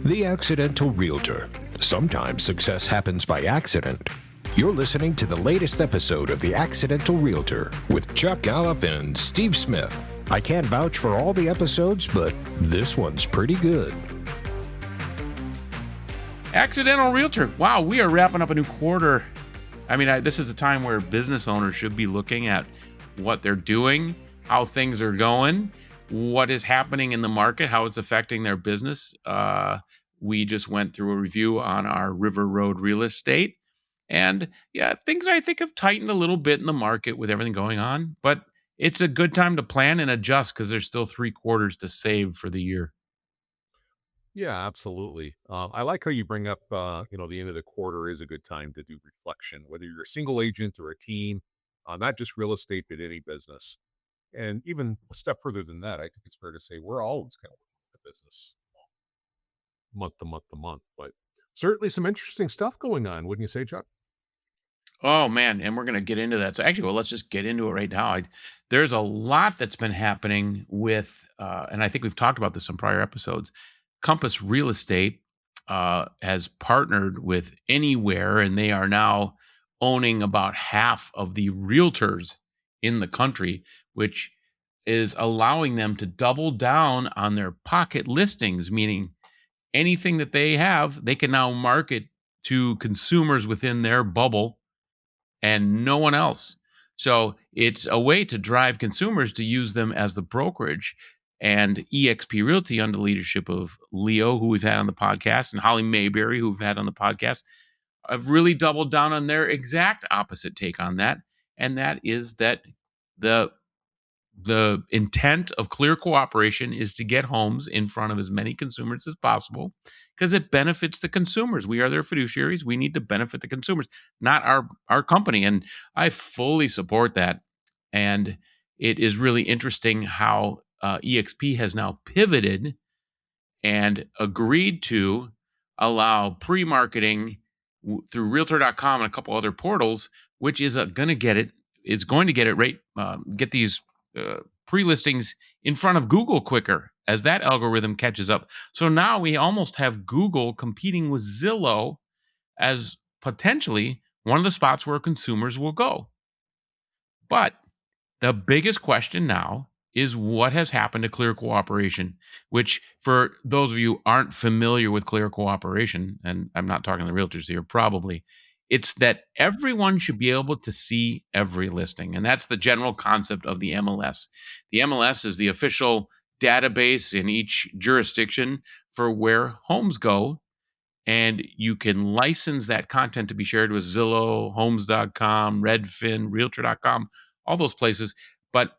The Accidental Realtor. Sometimes success happens by accident. You're listening to the latest episode of The Accidental Realtor with Chuck Gallup and Steve Smith. I can't vouch for all the episodes, but this one's pretty good. Accidental Realtor. Wow, we are wrapping up a new quarter. This is a time where business owners should be looking at what they're doing, how things are going, what is happening in the market, how it's affecting their business. We just went through a review on our River Road real estate. And yeah, things I think have tightened a little bit in the market with everything going on. But it's a good time to plan and adjust because there's still 3 quarters to save for the year. Yeah, absolutely. I like how you bring up, the end of the quarter is a good time to do reflection, whether you're a single agent or a team, not just real estate, but any business. And even a step further than that, I think it's fair to say we're always kind of looking at the business month to month to month. But certainly some interesting stuff going on, wouldn't you say, Chuck? Oh man, and we're going to get into that. So actually, well, let's just get into it right now. There's a lot that's been happening with, and I think we've talked about this in prior episodes. Compass Real Estate has partnered with Anywhere, and they are now owning about half of the realtors in the country, which is allowing them to double down on their pocket listings, meaning anything that they have, they can now market to consumers within their bubble and no one else. So it's a way to drive consumers to use them as the brokerage. And eXp Realty, under the leadership of Leo, who we've had on the podcast, and Holly Mayberry, who we've had on the podcast, have really doubled down on their exact opposite take on that. And that is that the intent of Clear Cooperation is to get homes in front of as many consumers as possible because it benefits the consumers. We are their fiduciaries. We need to benefit the consumers, not our company. And I fully support that. And it is really interesting how EXP has now pivoted and agreed to allow pre-marketing through Realtor.com and a couple other portals, which is going to get it right. Get these pre-listings in front of Google quicker as that algorithm catches up. So now we almost have Google competing with Zillow as potentially one of the spots where consumers will go. But the biggest question now is what has happened to Clear Cooperation, which for those of you who aren't familiar with Clear Cooperation, and I'm not talking to the realtors here, probably, it's that everyone should be able to see every listing. And that's the general concept of the MLS. The MLS is the official database in each jurisdiction for where homes go. And you can license that content to be shared with Zillow, Homes.com, Redfin, Realtor.com, all those places. But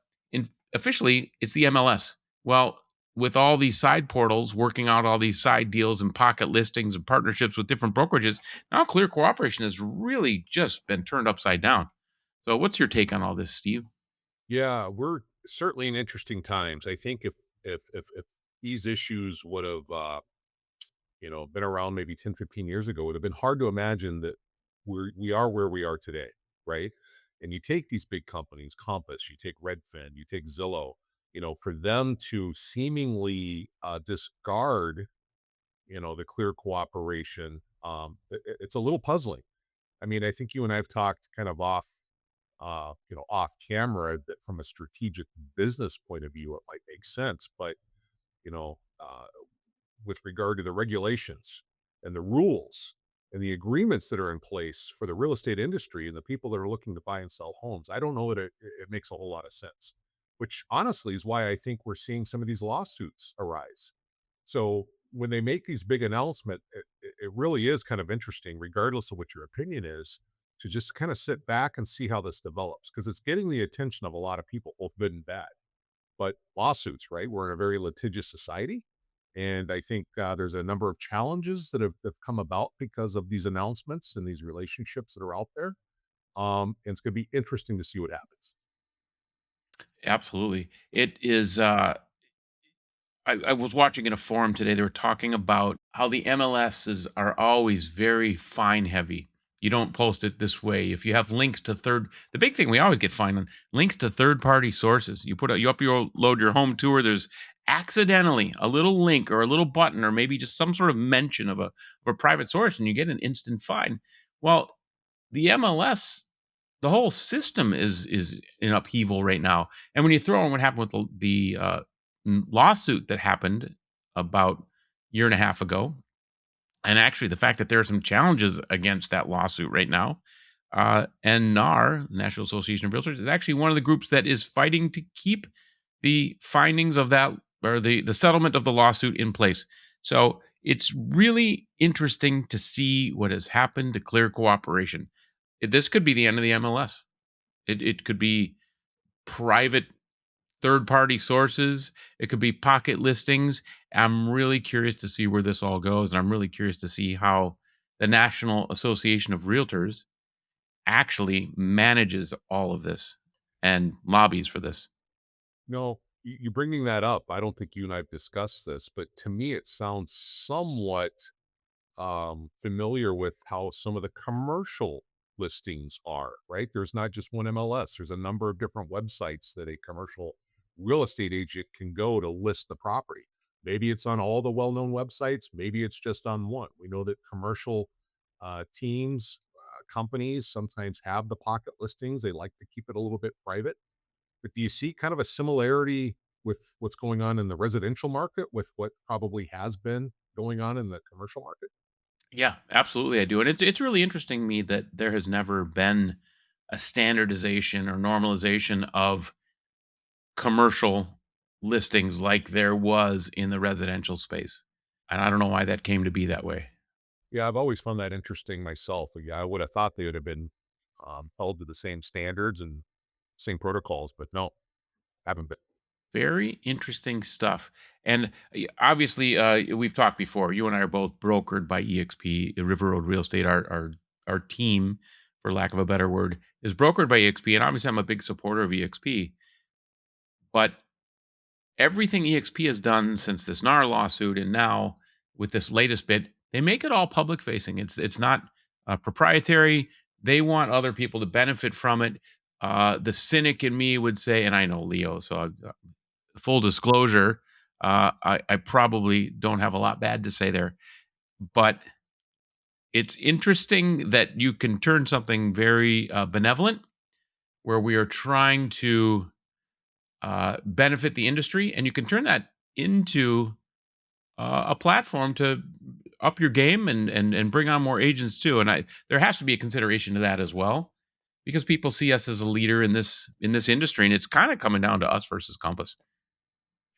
officially, it's the MLS. Well, with all these side portals working out all these side deals and pocket listings and partnerships with different brokerages, now Clear Cooperation has really just been turned upside down. So what's your take on all this, Steve? Yeah, we're certainly in interesting times. I think if these issues would have been around maybe 10, 15 years ago, it would have been hard to imagine that we are where we are today, right? And you take these big companies, Compass, you take Redfin, you take Zillow, for them to seemingly discard, the Clear Cooperation, it's a little puzzling. I think you and I have talked kind of off camera that from a strategic business point of view, it might make sense. But, you know, uh, with regard to the regulations and the rules and the agreements that are in place for the real estate industry and the people that are looking to buy and sell homes, I don't know that it makes a whole lot of sense, which honestly is why I think we're seeing some of these lawsuits arise. So when they make these big announcements, it really is kind of interesting, regardless of what your opinion is, to just kind of sit back and see how this develops, because it's getting the attention of a lot of people, both good and bad. But lawsuits, right? We're in a very litigious society. And I think there's a number of challenges that have come about because of these announcements and these relationships that are out there. And it's going to be interesting to see what happens. Absolutely. It is. I was watching in a forum today. They were talking about how the MLSs are always very fine heavy. You don't post it this way. If you have links to the big thing we always get fined on links to third party sources. You load your home tour. There's accidentally a little link or a little button or maybe just some sort of mention of a private source and you get an instant fine. Well, the MLS, the whole system is in upheaval right now. And when you throw in what happened with the lawsuit that happened about a year and a half ago, and actually the fact that there are some challenges against that lawsuit right now, and NAR, National Association of Realtors, is actually one of the groups that is fighting to keep the findings of that or the settlement of the lawsuit in place. So it's really interesting to see what has happened to clear cooperation. This could be the end of the MLS. It could be private third party sources. It could be pocket listings. I'm really curious to see where this all goes. And I'm really curious to see how the National Association of Realtors actually manages all of this and lobbies for this. No, you bringing that up, I don't think you and I've discussed this, but to me, it sounds somewhat familiar with how some of the commercial listings are, right? There's not just one MLS, there's a number of different websites that a commercial real estate agent can go to list the property. Maybe it's on all the well known websites, maybe it's just on one. We know that commercial teams, companies sometimes have the pocket listings, they like to keep it a little bit private. But do you see kind of a similarity with what's going on in the residential market with what probably has been going on in the commercial market? Yeah, absolutely, I do, and it's really interesting to me that there has never been a standardization or normalization of commercial listings like there was in the residential space, and I don't know why that came to be that way. Yeah, I've always found that interesting myself. Yeah, I would have thought they would have been held to the same standards and same protocols, but no, haven't been. Very interesting stuff, and obviously, we've talked before. You and I are both brokered by EXP, River Road Real Estate. Our team, for lack of a better word, is brokered by EXP, and obviously, I'm a big supporter of EXP. But everything EXP has done since this NAR lawsuit, and now with this latest bit, they make it all public facing. It's not proprietary. They want other people to benefit from it. The cynic in me would say, and I know Leo, so full disclosure, I probably don't have a lot bad to say there, but it's interesting that you can turn something very benevolent, where we are trying to benefit the industry, and you can turn that into a platform to up your game and bring on more agents too. And there has to be a consideration to that as well, because people see us as a leader in this industry, and it's kind of coming down to us versus Compass.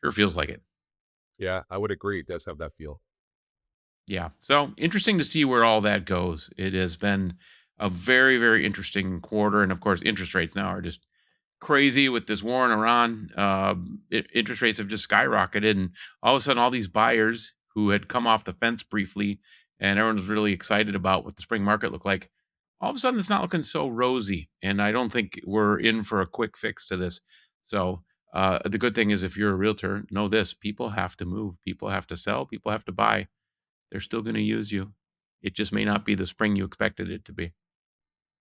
Sure feels like it. Yeah, I would agree. It does have that feel. Yeah. So interesting to see where all that goes. It has been a very, very interesting quarter. And of course, interest rates now are just crazy with this war in Iran. Interest rates have just skyrocketed. And all of a sudden, all these buyers who had come off the fence briefly and everyone was really excited about what the spring market looked like, all of a sudden, it's not looking so rosy. And I don't think we're in for a quick fix to this. So, the good thing is, if you're a realtor, know this: people have to move, people have to sell, people have to buy. They're still gonna use you. It just may not be the spring you expected it to be.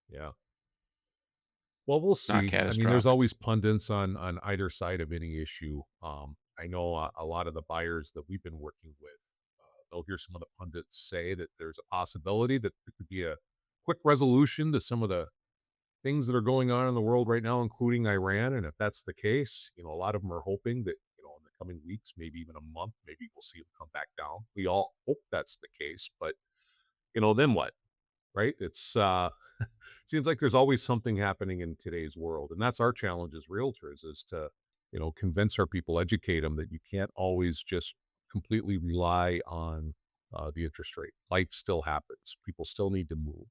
Yeah. Well, we'll Not see. I mean, there's catastrophic. always pundits on either side of any issue. I know a lot of the buyers that we've been working with. They'll hear some of the pundits say that there's a possibility that there could be a quick resolution to some of the things that are going on in the world right now, including Iran. And if that's the case, a lot of them are hoping that, in the coming weeks, maybe even a month, maybe we'll see them come back down. We all hope that's the case, but then what? Right? It's seems like there's always something happening in today's world. And that's our challenge as realtors is to, convince our people, educate them that you can't always just completely rely on the interest rate. Life still happens. People still need to move.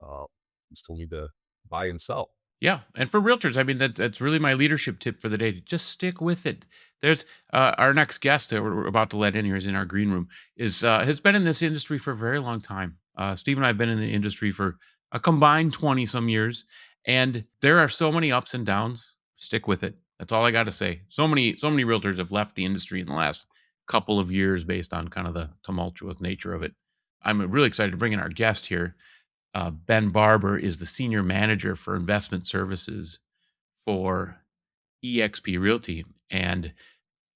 You still need to buy and sell. Yeah, and for realtors, I mean, that's really my leadership tip for the day. Just stick with it. There's our next guest that we're about to let in here is in our green room, is has been in this industry for a very long time. Steve and I have been in the industry for a combined 20 some years, and there are so many ups and downs. Stick with it. That's all I got to say. So many realtors have left the industry in the last couple of years based on kind of the tumultuous nature of it. I'm really excited to bring in our guest here. Ben Barber is the senior manager for investment services for EXP Realty. And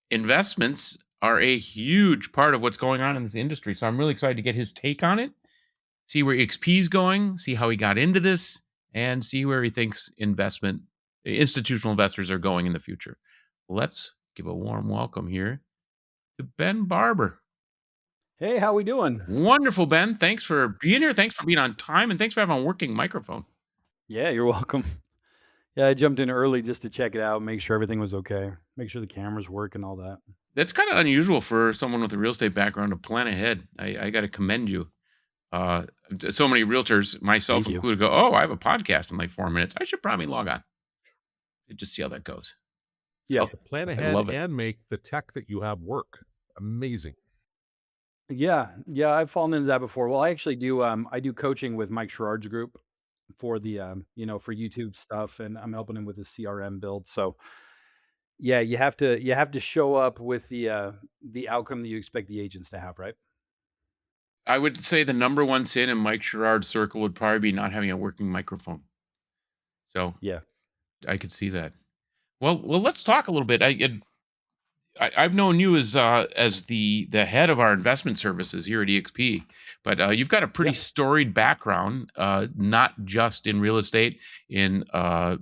investments are a huge part of what's going on in this industry. So I'm really excited to get his take on it, see where EXP is going, see how he got into this, and see where he thinks institutional investors are going in the future. Let's give a warm welcome here to Ben Barber. Hey, how we doing? Wonderful, Ben. Thanks for being here. Thanks for being on time, and thanks for having a working microphone. Yeah, you're welcome. Yeah, I jumped in early just to check it out, make sure everything was okay, make sure the cameras work and all that. That's kind of unusual for someone with a real estate background to plan ahead. I got to commend you. Uh, so many realtors, myself Thank you. included, go, "Oh, I have a podcast in like 4 minutes. I should probably log on and just see how that goes." Yeah. So To plan I ahead love it. and make the tech that you have work. Amazing. Yeah, I've fallen into that before. Well, I actually do I do coaching with Mike Sherrard's group for the for YouTube stuff, and I'm helping him with his CRM build. So, yeah, you have to show up with the outcome that you expect the agents to have, right? I would say the number one sin in Mike Sherrard's circle would probably be not having a working microphone. So Yeah. I could see that. Well, let's talk a little bit. I've known you as the head of our investment services here at EXP, but you've got a pretty Yeah. storied background, not just in real estate, in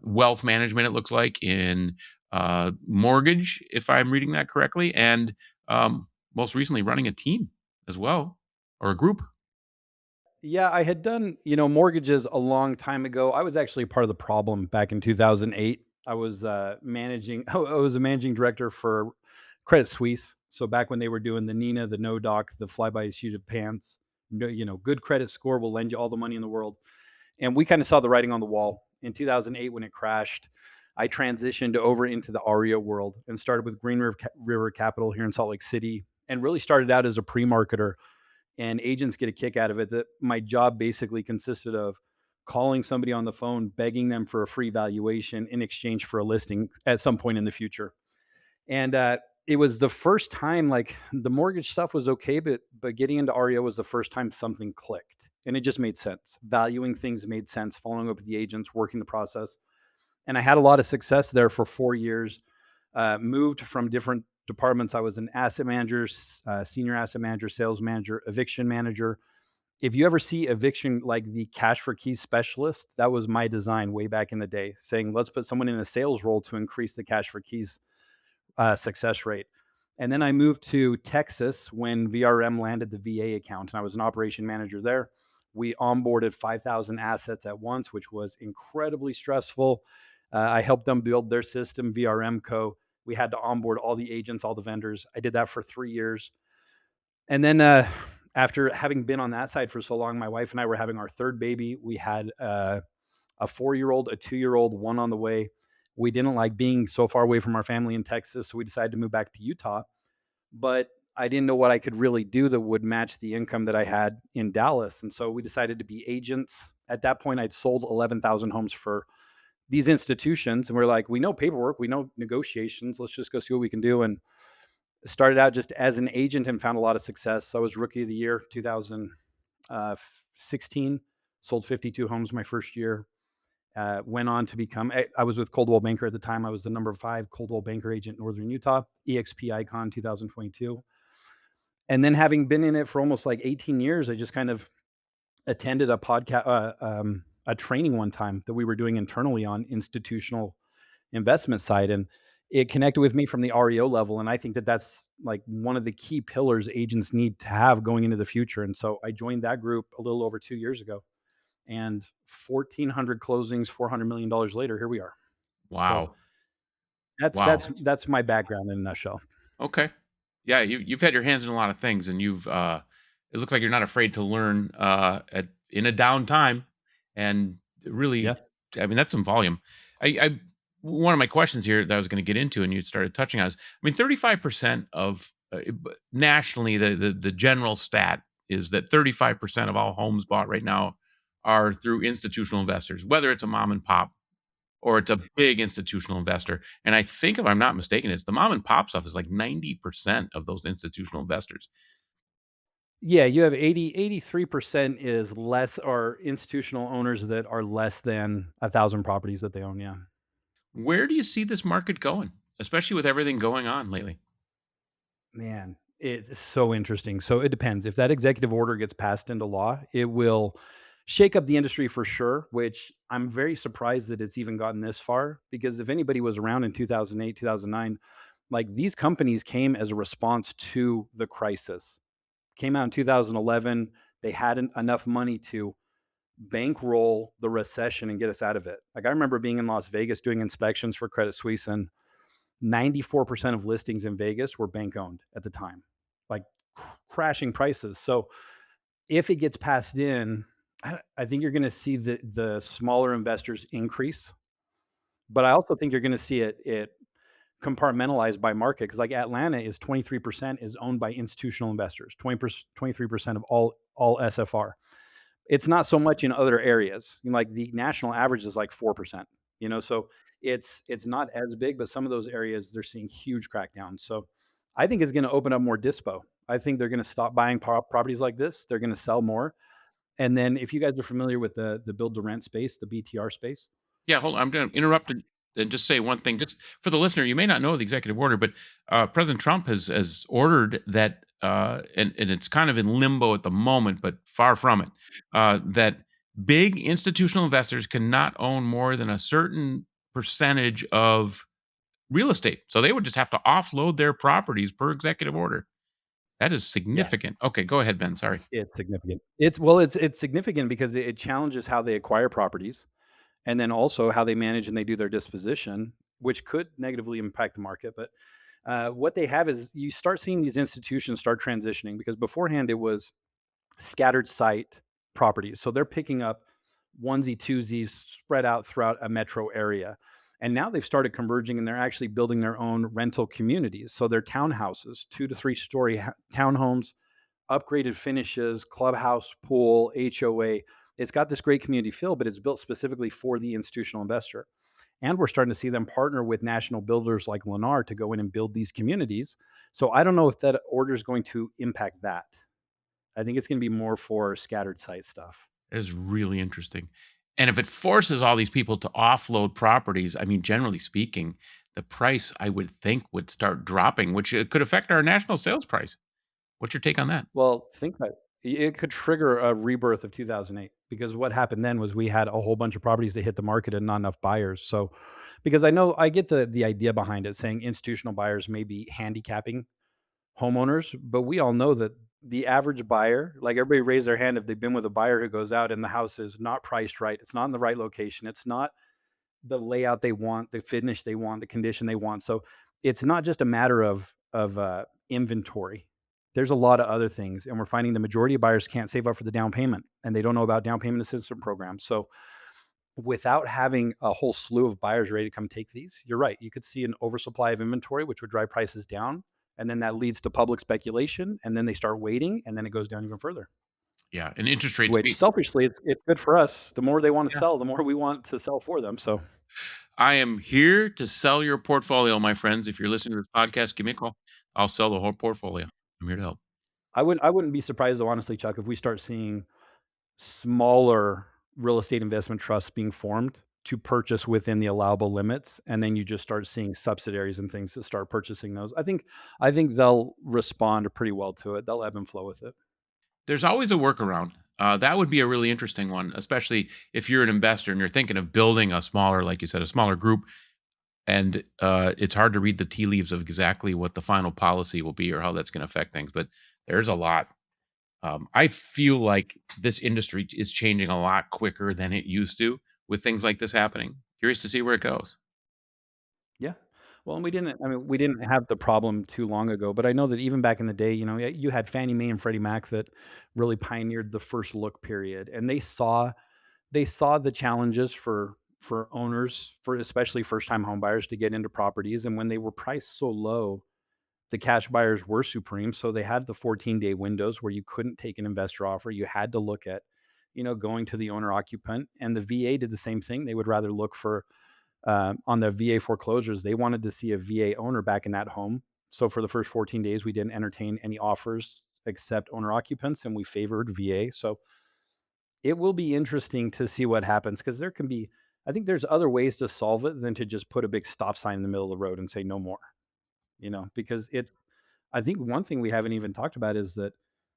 wealth management. It looks like in mortgage, if I'm reading that correctly, and most recently running a team as well, or a group. Yeah, I had done, mortgages a long time ago. I was actually part of the problem back in 2008. I was managing, I was a managing director for Credit Suisse. So back when they were doing the Nina, the no doc, the fly by seat of pants, no, good credit score will lend you all the money in the world. And we kind of saw the writing on the wall. In 2008, when it crashed, I transitioned over into the REO world and started with Green River Capital here in Salt Lake City, and really started out as a pre-marketer, and agents get a kick out of it. That my job basically consisted of calling somebody on the phone, begging them for a free valuation in exchange for a listing at some point in the future. And it was the first time, like, the mortgage stuff was okay, but getting into REO was the first time something clicked, and it just made sense. Valuing things made sense. Following up with the agents, working the process, and I had a lot of success there for 4 years. Moved from different departments. I was an asset manager, senior asset manager, sales manager, eviction manager. If you ever see eviction, like the cash for keys specialist, that was my design way back in the day, saying let's put someone in a sales role to increase the cash for keys success rate. And then I moved to Texas when VRM landed the VA account, and I was an operation manager there. We onboarded 5,000 assets at once, which was incredibly stressful. I helped them build their system, VRM Co. We had to onboard all the agents, all the vendors. I did that for 3 years. And then after having been on that side for so long, my wife and I were having our third baby. We had a 4-year-old, a 2-year-old, one on the way. We didn't like being so far away from our family in Texas, so we decided to move back to Utah. But I didn't know what I could really do that would match the income that I had in Dallas. And so we decided to be agents. At that point, I'd sold 11,000 homes for these institutions. And we're like, we know paperwork, we know negotiations. Let's just go see what we can do. And started out just as an agent and found a lot of success. So I was rookie of the year, 2016, sold 52 homes my first year. Went on to become, I was with Coldwell Banker at the time. I was the number 5 Coldwell Banker agent in Northern Utah, EXP Icon 2022. And then having been in it for almost like 18 years, I just kind of attended a training one time that we were doing internally on institutional investment side. And it connected with me from the REO level. And I think that that's like one of the key pillars agents need to have going into the future. And so I joined that group a little over 2 years ago, and 1,400 closings, $400 million later, here we are. So Wow. that's Wow. that's that's my background in a nutshell. Okay. Yeah, you've had your hands in a lot of things, and you've it looks like you're not afraid to learn in a down time, and Yeah. really, I mean, that's some volume. I one of my questions here that I was going to get into, and you started touching on is, I mean, 35% of nationally, the general stat is that 35% of all homes bought right now are through institutional investors, whether it's a mom and pop or it's a big institutional investor. And I think, if I'm not mistaken, it's the mom and pop stuff is like 90% of those institutional investors. Yeah, you have 83% is less, are institutional owners that are less than 1,000 properties that they own. Yeah. Where do you see this market going, especially with everything going on lately? Man, it's so interesting. So it depends. If that executive order gets passed into law, it will shake up the industry for sure, which I'm very surprised that it's even gotten this far because if anybody was around in 2008, 2009, like these companies came as a response to the crisis. Came out in 2011, they had enough money to bankroll the recession and get us out of it. Like I remember being in Las Vegas doing inspections for Credit Suisse, and 94% of listings in Vegas were bank owned at the time, like crashing prices. So if it gets passed in, I think you're going to see the smaller investors increase, but I also think you're going to see it compartmentalized by market because like Atlanta is 23% is owned by institutional investors, 23% of all SFR. It's not so much in other areas. Like the national average is like 4%, so it's not as big, but some of those areas they're seeing huge crackdowns. So I think it's going to open up more dispo. I think they're going to stop buying properties like this. They're going to sell more. And then if you guys are familiar with the build to rent space, the BTR space. Yeah, hold on. I'm going to interrupt and just say one thing, just for the listener. You may not know the executive order, but President Trump has ordered that, and it's kind of in limbo at the moment, but far from it. That big institutional investors cannot own more than a certain percentage of real estate, so they would just have to offload their properties per executive order. That is Yeah, significant. Okay, go ahead, Ben. Sorry. it's significant. It's significant because it challenges how they acquire properties and then also how they manage and they do their disposition, which could negatively impact the market. But what they have is you start seeing these institutions start transitioning because beforehand it was scattered site properties. So they're picking up onesie twosies spread out throughout a metro area. And now they've started converging and they're actually building their own rental communities. So they're townhouses, 2 to 3 story townhomes, upgraded finishes, clubhouse, pool, HOA. It's got this great community feel, but it's built specifically for the institutional investor. And we're starting to see them partner with national builders like Lennar to go in and build these communities. So I don't know if that order is going to impact that. I think it's going to be more for scattered site stuff. That is really interesting. And if it forces all these people to offload properties, I mean, generally speaking, the price I would think would start dropping, which could affect our national sales price. What's your take on that? Well, think about it could trigger a rebirth of 2008 because what happened then was we had a whole bunch of properties that hit the market and not enough buyers. So, because I know I get the idea behind it saying institutional buyers may be handicapping homeowners, but we all know that the average buyer, like everybody raise their hand if they've been with a buyer who goes out and the house is not priced right, it's not in the right location, it's not the layout they want, the finish they want, the condition they want. So it's not just a matter of inventory. There's a lot of other things, and we're finding the majority of buyers can't save up for the down payment, and they don't know about down payment assistance programs. So without having a whole slew of buyers ready to come take these, you're right. You could see an oversupply of inventory, which would drive prices down, and then that leads to public speculation, and then they start waiting, and then it goes down even further. Yeah, and interest rates. Which selfishly, it's good for us. The more they want to Yeah. sell, the more we want to sell for them. So I am here to sell your portfolio, my friends. If you're listening to this podcast, give me a call. I'll sell the whole portfolio. I'm here to help. I wouldn't be surprised though, honestly, Chuck, if we start seeing smaller real estate investment trusts being formed to purchase within the allowable limits, and then you just start seeing subsidiaries and things that start purchasing those. I think they'll respond pretty well to it. They'll ebb and flow with it. There's always a workaround. That would be a really interesting one, especially if you're an investor and you're thinking of building a smaller, like you said, a smaller group. And it's hard to read the tea leaves of exactly what the final policy will be or how that's going to affect things. But there's a lot. I feel like this industry is changing a lot quicker than it used to with things like this happening. Curious to see where it goes. Yeah. Well, and we didn't have the problem too long ago, but I know that even back in the day, you had Fannie Mae and Freddie Mac that really pioneered the first look period, and they saw the challenges for owners, for especially first time home buyers to get into properties, and when they were priced so low, the cash buyers were supreme. So they had the 14-day windows where you couldn't take an investor offer. You had to look at, going to the owner occupant, and the VA did the same thing. They would rather look for on the VA foreclosures, they wanted to see a VA owner back in that home. So for the first 14 days, we didn't entertain any offers except owner occupants, and we favored VA. So it will be interesting to see what happens because I think there's other ways to solve it than to just put a big stop sign in the middle of the road and say no more, because I think one thing we haven't even talked about is that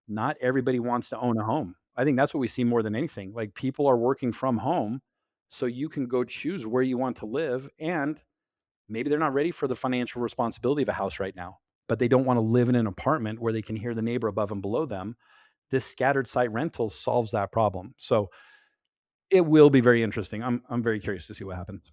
not everybody wants to own a home. I think that's what we see more than anything. Like people are working from home, so you can go choose where you want to live, and maybe they're not ready for the financial responsibility of a house right now, but they don't want to live in an apartment where they can hear the neighbor above and below them. This scattered site rental solves that problem. So it will be very interesting. I'm very curious to see what happens.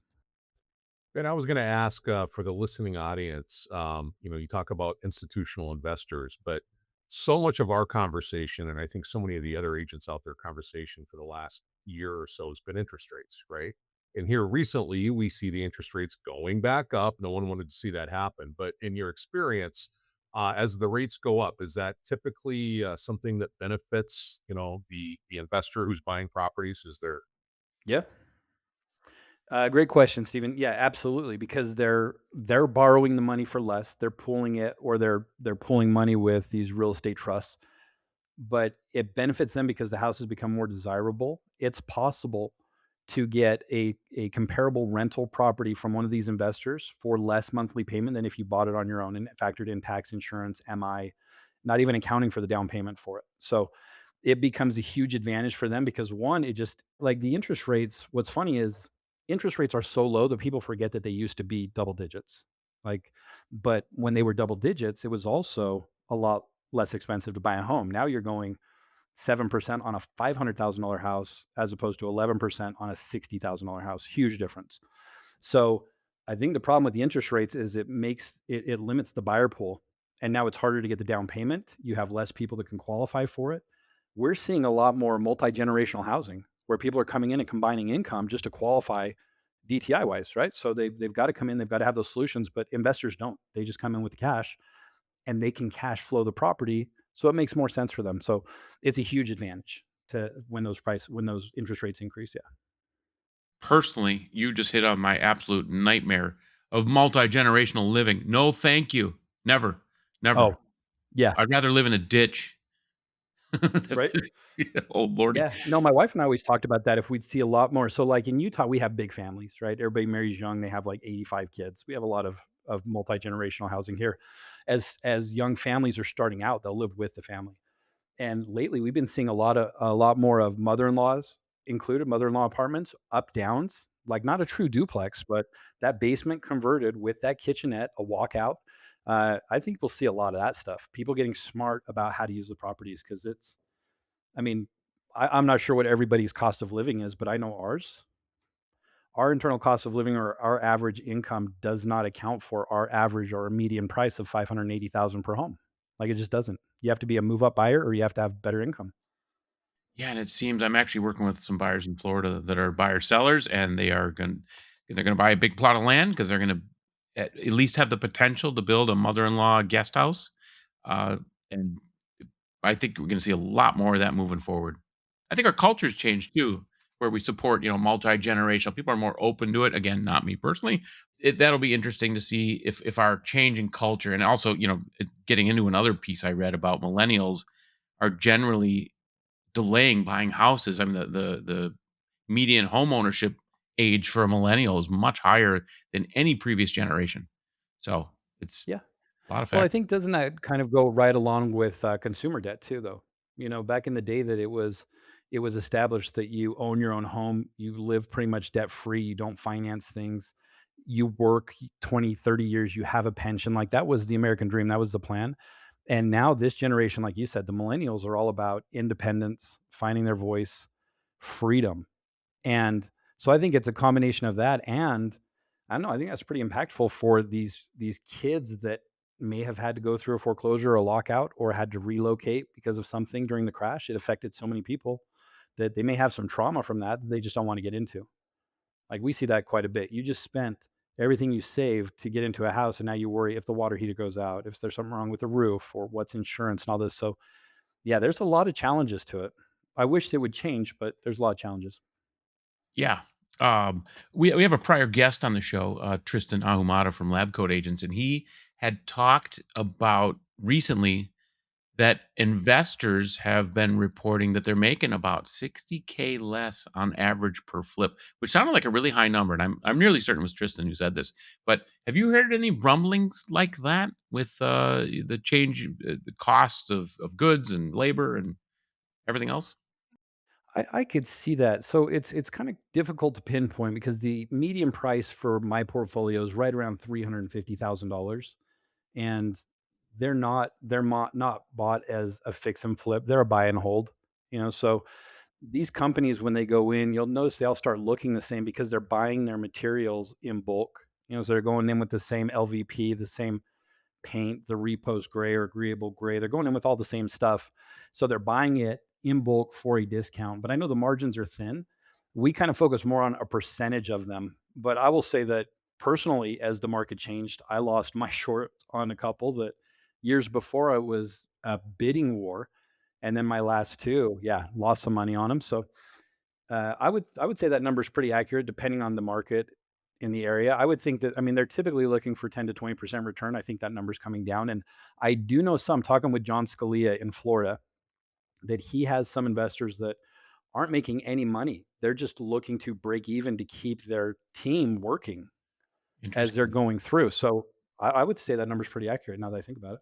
And I was going to ask for the listening audience, you talk about institutional investors, but so much of our conversation, and I think so many of the other agents out there conversation for the last year or so has been interest rates, right? And here recently, we see the interest rates going back up. No one wanted to see that happen. But in your experience, as the rates go up, is that typically something that benefits, the investor who's buying properties? Is there Yeah. Great question, Stephen. Yeah, absolutely. Because they're borrowing the money for less. They're pooling it, or they're pulling money with these real estate trusts. But it benefits them because the houses become more desirable. It's possible to get a comparable rental property from one of these investors for less monthly payment than if you bought it on your own and factored in tax, insurance, MI, not even accounting for the down payment for it. So it becomes a huge advantage for them because one, it just like the interest rates. What's funny is interest rates are so low that people forget that they used to be double digits. Like, but when they were double digits, it was also a lot less expensive to buy a home. Now you're going 7% on a $500,000 house as opposed to 11% on a $60,000 house. Huge difference. So I think the problem with the interest rates is it limits the buyer pool. And now it's harder to get the down payment. You have less people that can qualify for it. We're seeing a lot more multi-generational housing where people are coming in and combining income just to qualify DTI wise, right? So they've got to come in, they've got to have those solutions, but investors don't. They just come in with the cash and they can cash flow the property. So it makes more sense for them. So it's a huge advantage to when those interest rates increase. Yeah. Personally, you just hit on my absolute nightmare of multi-generational living. No, thank you. Never. Never. Oh, yeah. I'd rather live in a ditch. Right. Oh lordy. Yeah. No, my wife and I always talked about that if we'd see a lot more. So like in Utah, we have big families, right? Everybody marries young. They have like 85 kids. We have a lot of multi-generational housing here. As young families are starting out, they'll live with the family. And lately we've been seeing a lot more of mother-in-laws included, mother-in-law apartments, up downs, like not a true duplex, but that basement converted with that kitchenette, a walkout. I think we'll see a lot of that stuff. People getting smart about how to use the properties because I mean, I'm not sure what everybody's cost of living is, but I know our internal cost of living or our average income does not account for our average or a median price of 580,000 per home. Like it just doesn't. You have to be a move up buyer or you have to have better income. Yeah, and it seems I'm actually working with some buyers in Florida that are buyer sellers, and they're gonna buy a big plot of land because they're gonna at least have the potential to build a mother-in-law guest house. And I think we're gonna see a lot more of that moving forward. I think our culture's changed too, where we support, multi-generational. People are more open to it. Again, not me personally. That'll be interesting to see if our changing culture and also, getting into another piece I read about millennials are generally delaying buying houses. I mean, the median home ownership age for a millennial is much higher than any previous generation. So it's Yeah. a lot of Well, I factors. think doesn't that kind of go right along with consumer debt too, though? Back in the day that it was established that you own your own home, you live pretty much debt free, you don't finance things, you work 20, 30 years, you have a pension. Like that was the American dream, that was the plan. And now this generation, like you said, the millennials are all about independence, finding their voice, freedom. And so I think it's a combination of that, and I don't know, I think that's pretty impactful for these kids that may have had to go through a foreclosure or a lockout or had to relocate because of something during the crash. It affected so many people that they may have some trauma from that they just don't want to get into. Like we see that quite a bit. You just spent everything you saved to get into a house and now you worry if the water heater goes out, if there's something wrong with the roof or what's insurance and all this. So, yeah, there's a lot of challenges to it. I wish they would change, but there's a lot of challenges. Yeah. Um, we have a prior guest on the show, Tristan Ahumada from Lab Coat Agents, and he had talked about recently that investors have been reporting that they're making about 60K less on average per flip, which sounded like a really high number. And I'm nearly certain it was Tristan who said this. But have you heard any rumblings like that with the change, the cost of goods and labor and everything else? I could see that. So it's kind of difficult to pinpoint because the median price for my portfolio is right around $350,000, and not bought as a fix and flip. They're a buy and hold. So these companies, when they go in, you'll notice they all start looking the same because they're buying their materials in bulk. So they're going in with the same LVP, the same paint, the repose gray or agreeable gray. They're going in with all the same stuff. So they're buying it in bulk for a discount. But I know the margins are thin. We kind of focus more on a percentage of them. But I will say that personally, as the market changed, I lost my short on a couple that years before it was a bidding war. And then my last two, yeah, lost some money on them. So I would say that number is pretty accurate depending on the market in the area. I would think that, I mean, they're typically looking for 10 to 20% return. I think that number's coming down. And I do know some, talking with John Scalia in Florida, that he has some investors that aren't making any money. They're just looking to break even to keep their team working as they're Interesting. going through. So I would say that number's pretty accurate now that I think about it.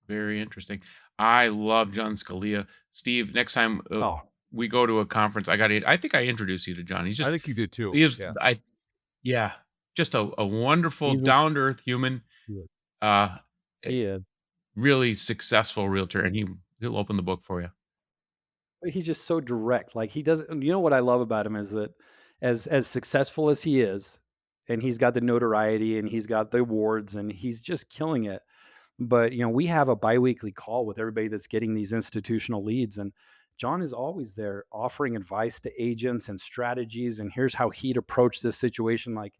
Very interesting. I love John Scalia. Steve, next time Oh, we go to a conference, I think I introduced you to John. I think you did too. He is, Yeah. yeah, just a wonderful, he's a, down to earth human, uh, eh, he is. really successful realtor, and he'll open the book for you. But he's just so direct. Like he doesn't. You know what I love about him is that, as successful as he is, and he's got the notoriety and he's got the awards and he's just killing it. But we have a biweekly call with everybody that's getting these institutional leads, and John is always there offering advice to agents and strategies. And here's how he'd approach this situation. Like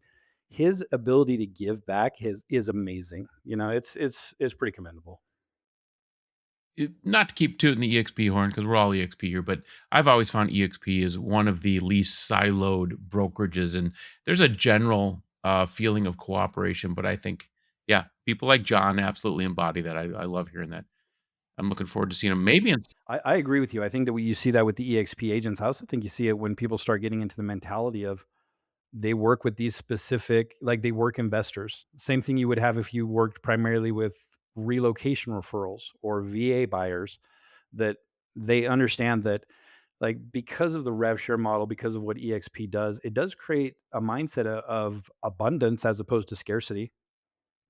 his ability to give back is amazing. It's pretty commendable. Not to keep tooting the EXP horn because we're all EXP here, but I've always found EXP is one of the least siloed brokerages, and there's a general feeling of cooperation. But I think, yeah, people like John absolutely embody that. I love hearing that. I'm looking forward to seeing him. Maybe in I agree with you. I think that you see that with the EXP agents. I also think you see it when people start getting into the mentality of they work with these specific, like they work investors. Same thing you would have if you worked primarily with relocation referrals or VA buyers, that they understand that, like, because of the rev share model, because of what EXP does, it does create a mindset of abundance as opposed to scarcity,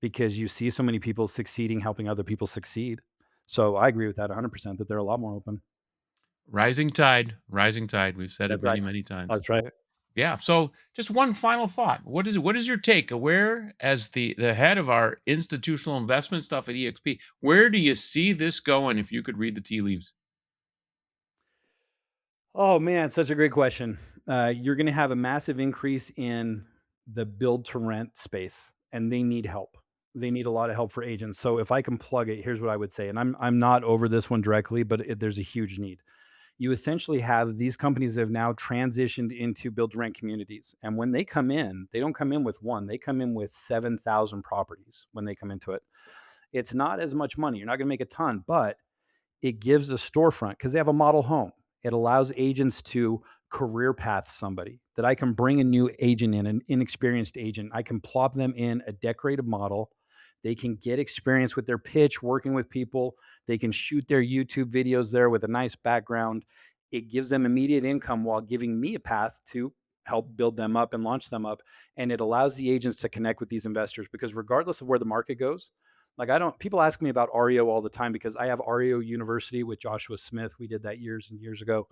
because you see so many people succeeding, helping other people succeed. So I agree with that 100%, that they're a lot more open. rising tide, rising tide. We've said it That's right. many, many times. That's right. Yeah. So, just one final thought. What is your take? Where, as the head of our institutional investment stuff at EXP, where do you see this going? If you could read the tea leaves. Oh man, such a great question. You're going to have a massive increase in the build to rent space, and they need help. They need a lot of help for agents. So if I can plug it, here's what I would say, and I'm not over this one directly, but there's a huge need. You essentially have these companies that have now transitioned into build to rent communities, and when they come in, they don't come in with one; they come in with 7,000 properties. When they come into it, it's not as much money. You're not going to make a ton, but it gives a storefront because they have a model home. It allows agents to career path somebody, that I can bring a new agent in, an inexperienced agent. I can plop them in a decorated model. They can get experience with their pitch, working with people. They can shoot their YouTube videos there with a nice background. It gives them immediate income while giving me a path to help build them up and launch them up. And it allows the agents to connect with these investors, because regardless of where the market goes, like, I don't, people ask me about REO all the time because I have REO University with Joshua Smith. We did that years and years ago.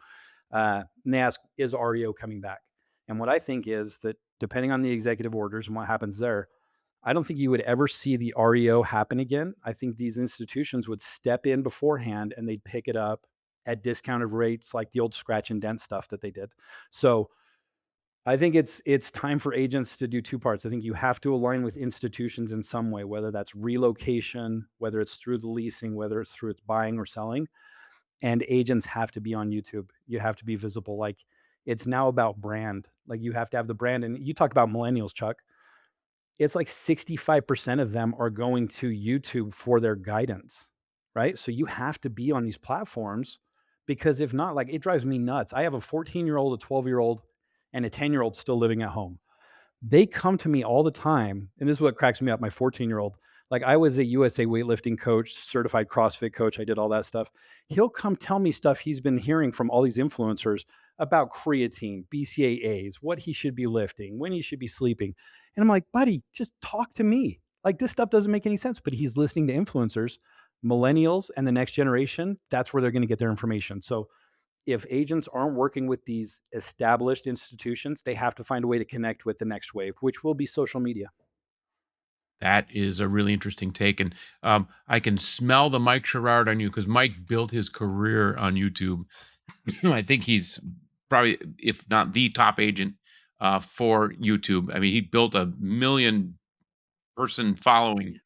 And they ask, is REO coming back? And what I think is that depending on the executive orders and what happens there, I don't think you would ever see the REO happen again. I think these institutions would step in beforehand and they'd pick it up at discounted rates, like the old scratch and dent stuff that they did. So I think it's time for agents to do two parts. I think you have to align with institutions in some way, whether that's relocation, whether it's through the leasing, whether it's through its buying or selling. And agents have to be on YouTube. You have to be visible. Like, it's now about brand. Like, you have to have the brand. And you talk about millennials, Chuck. It's like 65% of them are going to YouTube for their guidance. right? So you have to be on these platforms because if not, like it drives me nuts. I have a 14-year-old, a 12-year-old, and a 10-year-old still living at home. They come to me all the time, and this is what cracks me up. My 14-year-old, like I was a USA weightlifting coach, certified CrossFit coach. I did all that stuff. He'll come tell me stuff he's been hearing from all these influencers about creatine, BCAAs, what he should be lifting, when he should be sleeping. And I'm like, buddy, just talk to me. Like this stuff doesn't make any sense, but he's listening to influencers, millennials and the next generation. That's where they're going to get their information. So if agents aren't working with these established institutions, they have to find a way to connect with the next wave, which will be social media. That is a really interesting take, and I can smell the Mike Sherrard on you because Mike built his career on YouTube. I think he's probably, if not the top agent for YouTube. I mean, he built a million person following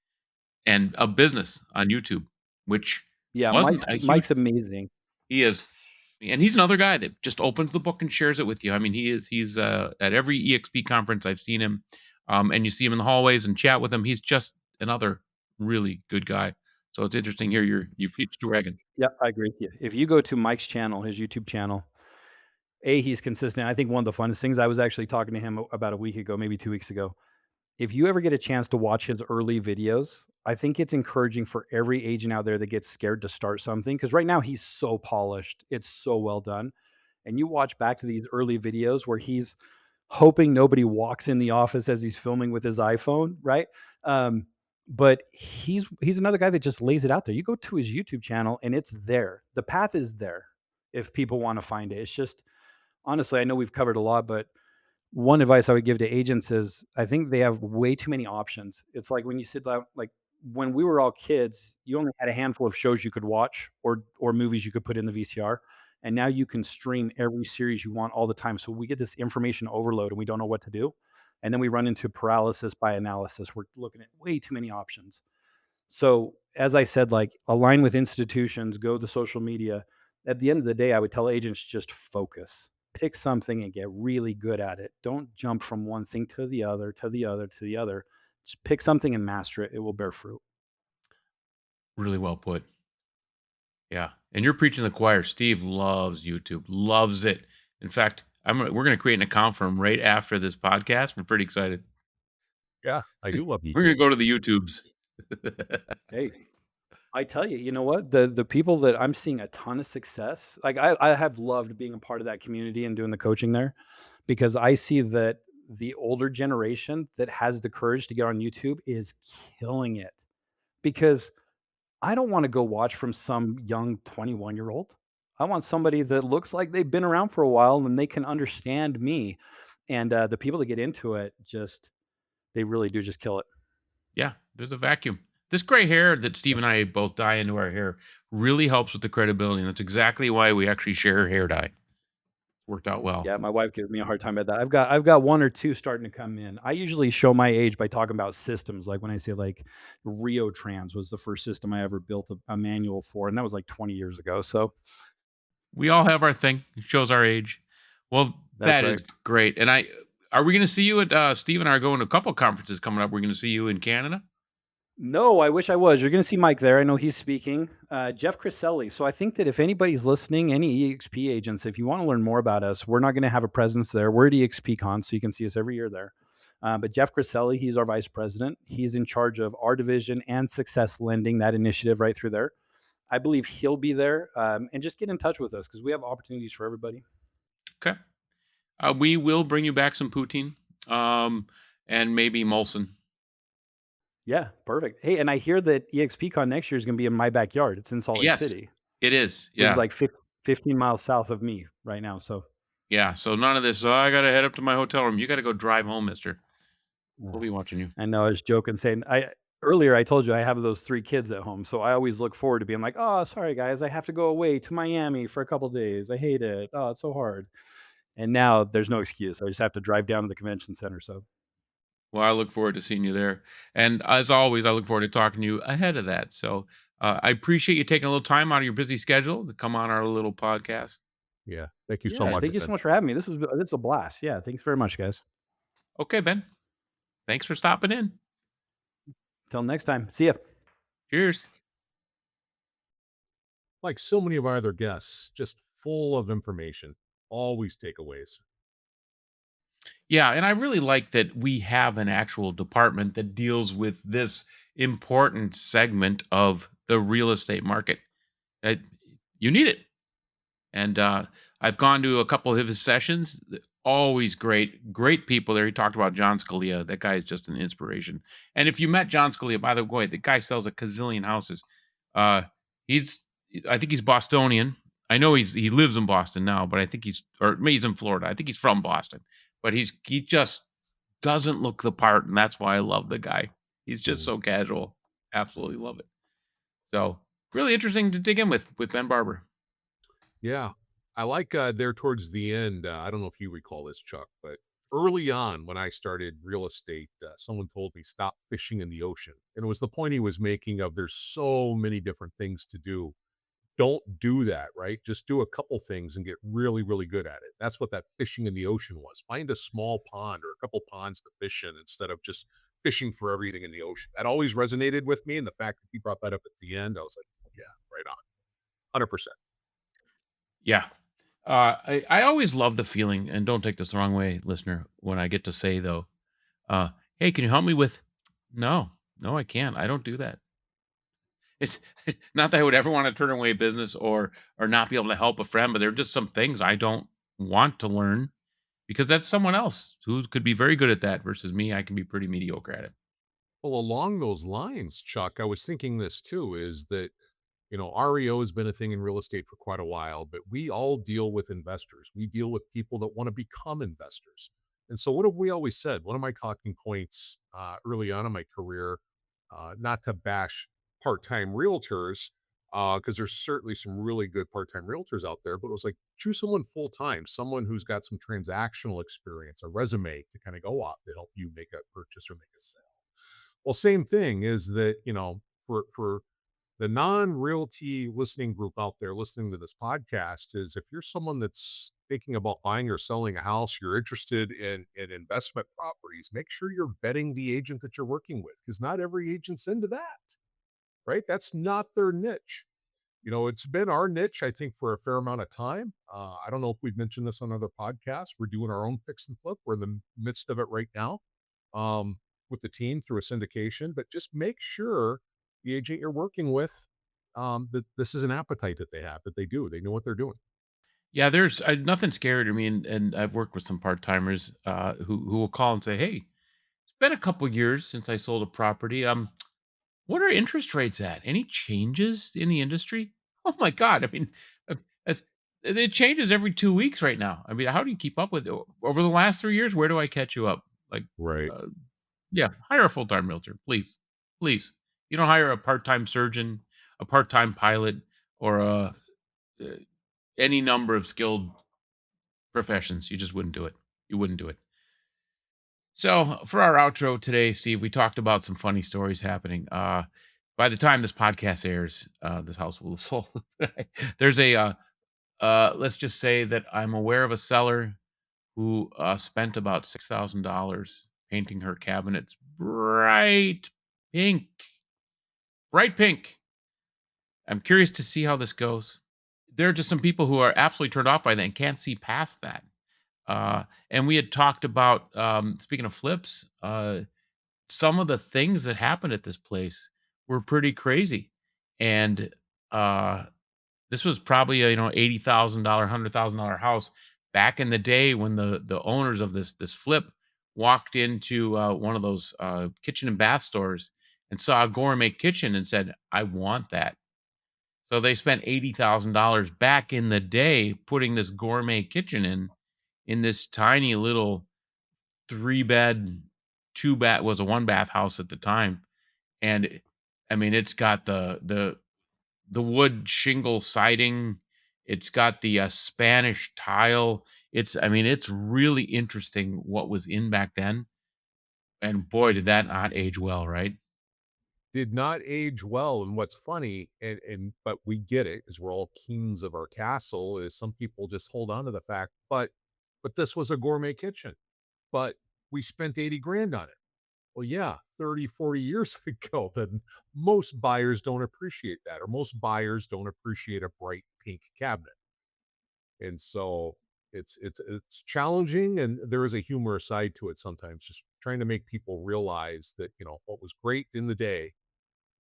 and a business on YouTube, which Yeah, wasn't Mike's a huge. Mike's amazing. He is, and he's another guy that just opens the book and shares it with you. I mean, he's at every EXP conference I've seen him, and you see him in the hallways and chat with him. He's just another really good guy. So it's interesting here. You've reached a wagon. Yeah, I agree with you. If you go to Mike's channel, his YouTube channel, he's consistent. I think one of the funnest things, I was actually talking to him about a week ago, maybe 2 weeks ago. If you ever get a chance to watch his early videos, I think it's encouraging for every agent out there that gets scared to start something. Cause right now he's so polished. It's so well done. And you watch back to these early videos where he's hoping nobody walks in the office as he's filming with his iPhone, right? But he's another guy that just lays it out there. You go to his YouTube channel and it's there. The path is there if people want to find it. It's just honestly, I know we've covered a lot, but one advice I would give to agents is I think they have way too many options. It's like when you sit down, like when we were all kids, you only had a handful of shows you could watch or movies you could put in the VCR. And now you can stream every series you want all the time. So we get this information overload and we don't know what to do. And then we run into paralysis by analysis. We're looking at way too many options. So, as I said, like align with institutions, go to social media. At the end of the day, I would tell agents just focus, pick something and get really good at it. Don't jump from one thing to the other, to the other, to the other. Just pick something and master it. It will bear fruit. Really well put. Yeah, and you're preaching to the choir. Steve loves YouTube, loves it. In fact, we're going to create an account for him right after this podcast. We're pretty excited. Yeah, I do love We're going YouTube. to go to the YouTubes. Hey, I tell you, you know what? The people that I'm seeing a ton of success, like I have loved being a part of that community and doing the coaching there because I see that the older generation that has the courage to get on YouTube is killing it. Because I don't want to go watch from some young 21-year-old. I want somebody that looks like they've been around for a while and they can understand me. And the people that get into it just, they really do just kill it. Yeah, there's a vacuum. This gray hair that Steve and I both dye into our hair really helps with the credibility, and that's exactly why we actually share hair dye. Worked out well. Yeah, my wife gives me a hard time about that. I've got one or two starting to come in. I usually show my age by talking about systems. Like when I say like Rio Trans was the first system I ever built a manual for, and that was like 20 years ago. So We all have our thing. It shows our age. Well, that's that is right. great. And are we going to see you at Steve and I are going to a couple of conferences coming up. We're going to see you in Canada. No, I wish I was. You're going to see Mike there. I know he's speaking. Jeff Criselli. So I think that if anybody's listening, any EXP agents, if you want to learn more about us, we're not going to have a presence there. We're at EXP Con, so you can see us every year there. But Jeff Criselli, he's our vice president. He's in charge of our division and success lending, that initiative right through there. I believe he'll be there. And just get in touch with us because we have opportunities for everybody. Okay. We will bring you back some poutine, and maybe Molson. Yeah, perfect. Hey, and I hear that EXPCon next year is going to be in my backyard. It's in Salt Lake Yes, City, it is. which is Yeah. like 15 miles south of me right now. So, Yeah. So none of this. Oh, I got to head up to my hotel room. You got to go drive home, mister. We'll uh, be watching you. I know I was joking saying earlier I told you I have those 3 kids at home, so I always look forward to being like, oh, sorry guys, I have to go away to Miami for a couple days. I hate it. Oh, it's so hard. And now there's no excuse. I just have to drive down to the convention center. So, Well, I look forward to seeing you there. And as always, I look forward to talking to you ahead of that. So I appreciate you taking a little time out of your busy schedule to come on our little podcast. Yeah, thank you so yeah, much, thank you so Ben. much for having me. This is a blast. Yeah, thanks very much, guys. Okay, Ben. Thanks for stopping in. Till next time. See ya. Cheers. like so many of our other guests, just full of information, always takeaways. Yeah, and I really like that we have an actual department that deals with this important segment of the real estate market. Uh, you need it. And I've gone to a couple of his sessions. Always great people there. He talked about John Scalia. That guy is just an inspiration. And if you met John Scalia, by the way, the guy sells a gazillion houses. Uh, he's, I think he's Bostonian. I know he lives in Boston now, but I think or maybe he's in Florida. I think he's from Boston, but he just doesn't look the part, and that's why I love the guy. He's just Mhm. so casual. Absolutely love it. So really interesting to dig in with Ben Barber. Yeah. I like there towards the end. I don't know if you recall this, Chuck, but early on when I started real estate, someone told me stop fishing in the ocean. And it was the point he was making of there's so many different things to do. Don't do that, right? Just do a couple things and get really, really good at it. That's what that fishing in the ocean was. Find a small pond or a couple ponds to fish in instead of just fishing for everything in the ocean. That always resonated with me. And the fact that he brought that up at the end, I was like, yeah, right on. 100%. Yeah. I always love the feeling, and don't take this the wrong way, listener, when I get to say though, "Hey, can you help me with?" No, no, I can't. I don't do that. It's not that I would ever want to turn away business or not be able to help a friend, but there are just some things I don't want to learn because that's someone else who could be very good at that versus me. I can be pretty mediocre at it. Well, along those lines, Chuck, I was thinking this too is that, REO has been a thing in real estate for quite a while, but we all deal with investors. We deal with people that want to become investors. And so, what have we always said? One of my talking points early on in my career, not to bash part time realtors, because there's certainly some really good part time realtors out there, but it was like choose someone full time, someone who's got some transactional experience, a resume to kind of go off to help you make a purchase or make a sale. Well, same thing is that, for the non-realty listening group out there listening to this podcast is if you're someone that's thinking about buying or selling a house, you're interested in investment properties, make sure you're vetting the agent that you're working with because not every agent's into that, right? That's not their niche. It's been our niche, I think, for a fair amount of time. I don't know if we've mentioned this on other podcasts. We're doing our own fix and flip. We're in the midst of it right now um, with the team through a syndication, but just make sure the agent you're working with that this is an appetite that they have, that they do. They know what they're doing. Yeah, there's nothing scary to me, and I've worked with some part timers who will call and say, "Hey, it's been a couple years since I sold a property. What are interest rates at? Any changes in the industry?" Oh my god! I mean, uh, it's, it changes every 2 weeks right now. I mean, how do you keep up with it over the last 3 years? Where do I catch you up? Like, Right. uh, yeah, hire a full time realtor, please, please. You don't hire a part time surgeon, a part time pilot, or uh, any number of skilled professions. You just wouldn't do it. You wouldn't do it. So for our outro today, Steve, we talked about some funny stories happening. By the time this podcast airs, this house will have sold. There's let's just say that I'm aware of a seller who spent about $6,000 painting her cabinets pink, bright pink. I'm curious to see how this goes. There are just some people who are absolutely turned off by that and can't see past that. And we had talked about, speaking of flips, some of the things that happened at this place were pretty crazy. And uh, this was probably a $80,000, $100,000 house back in the day when the owners of this flip walked into one of those kitchen and bath stores and saw a gourmet kitchen and said, "I want that." So they spent $80,000 back in the day putting this gourmet kitchen in this tiny little 3 bed, 2 bath was a 1 bath house at the time, and I mean, it's got the wood shingle siding, it's got the, Spanish tile, I mean, it's really interesting what was in back then, and boy, did that not age well, right? Did not age well. And what's funny, and but we get it because we're all kings of our castle, is some people just hold on to the fact, but this was a gourmet kitchen, but we spent 80 grand on it. Well, yeah, 30, 40 years ago, then most buyers don't appreciate that, or most buyers don't appreciate a bright pink cabinet. And so it's challenging, and there is a humorous side to it sometimes, just trying to make people realize that, what was great in the day,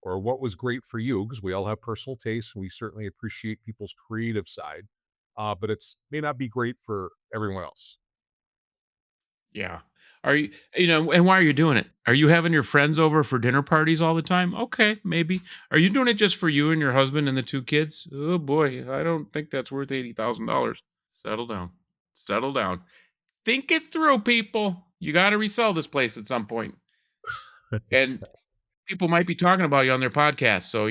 or what was great for you, because we all have personal tastes and we certainly appreciate people's creative side. But it's may not be great for everyone else. Yeah. Are you, and why are you doing it? Are you having your friends over for dinner parties all the time? Okay, maybe. Are you doing it just for you and your husband and the two kids? Oh boy, I don't think that's worth $80,000. Settle down. Settle down. Think it through, people. You got to resell this place at some point. And people might be talking about you on their podcast. So,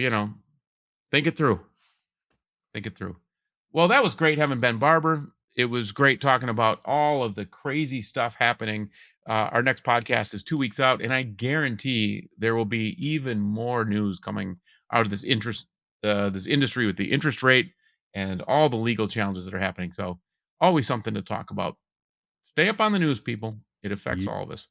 think it through. Think it through. Well, that was great having Ben Barber. It was great talking about all of the crazy stuff happening. Our next podcast is 2 weeks out, and I guarantee there will be even more news coming out of this industry with the interest rate and all the legal challenges that are happening. So, always something to talk about. Stay up on the news, people. It affects all of us.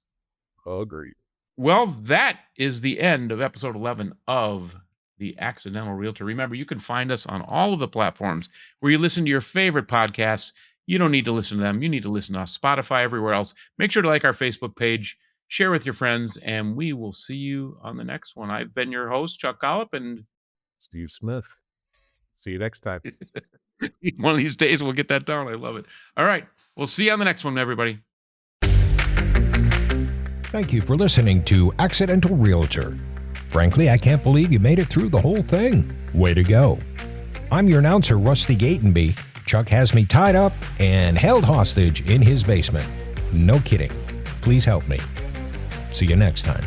Agreed. Well, that is the end of episode 11 of The Accidental Realtor. Remember, you can find us on all of the platforms where you listen to your favorite podcasts. You don't need to listen to them. You need to listen to us. Spotify, everywhere else. Make sure to like our Facebook page, share with your friends, and we will see you on the next one. I've been your host, Chuck Gallup, and Steve Smith. See you next time. one of these days we'll get that down. I love it. All right. We'll see you on the next one, everybody. Thank you for listening to Accidental Realtor. Frankly, I can't believe you made it through the whole thing. Way to go. I'm your announcer, Rusty Gatenby. Chuck has me tied up and held hostage in his basement. No kidding. Please help me. See you next time.